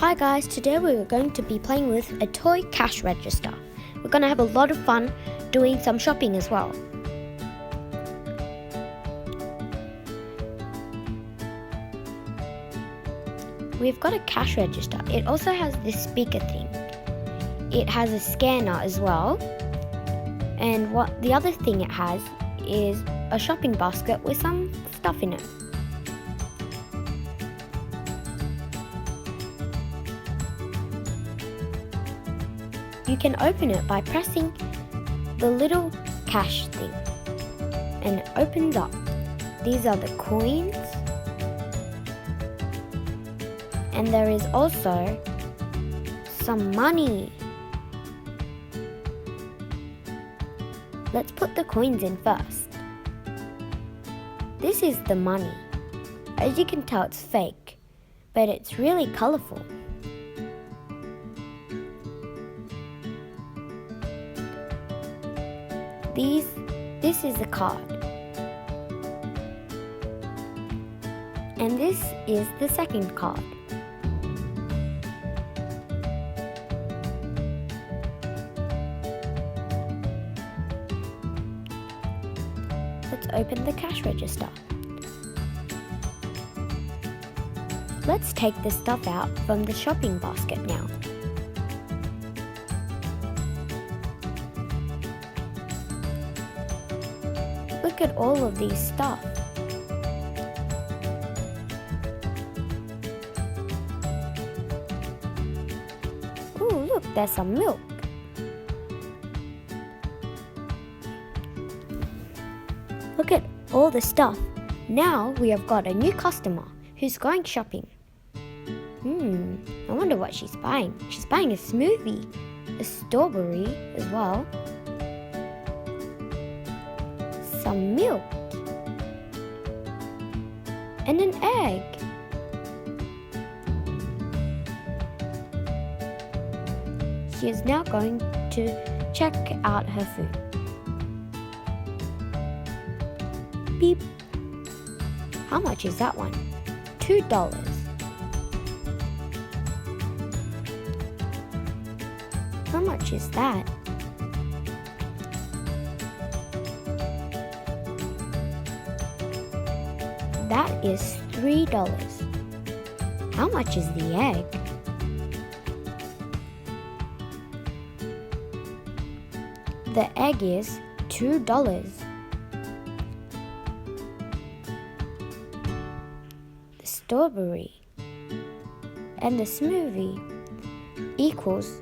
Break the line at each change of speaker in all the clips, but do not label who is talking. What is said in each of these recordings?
Hi guys, today we're going to be playing with a toy cash register. We're going to have a lot of fun doing some shopping as well. We've got a cash register. It also has this speaker thing. It has a scanner as well. And what the other thing it has is a shopping basket with some stuff in it. You can open it by pressing the little cash thing and it opens up. These are the coins, and there is also some money. Let's put the coins in first. This is the money. As you can tell, it's fake, but it's really colorful. This is a card. And this is the second card. Let's open the cash register. Let's take the stuff out from the shopping basket now. Look at all of these stuff. Ooh, look, there's some milk. Look at all the stuff. Now we have got a new customer who's going shopping. I wonder what she's buying. She's buying a smoothie, a strawberry as well, some milk, and an egg. She is now going to check out her food. Beep. How much is that one? $2. How much is that? That is $3. How much is the egg? The egg is $2. The strawberry and the smoothie equals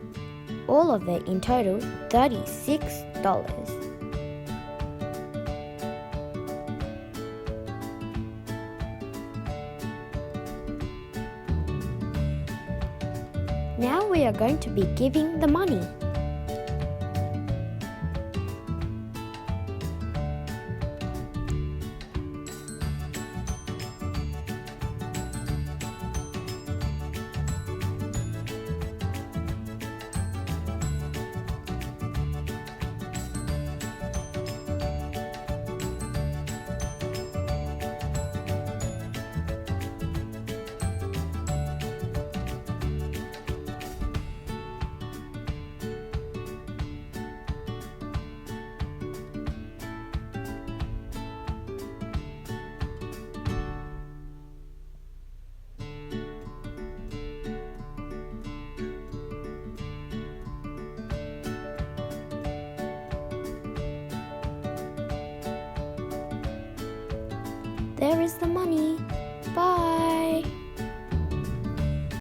all of it in total $36. Now we are going to be giving the money. There is the money. Bye.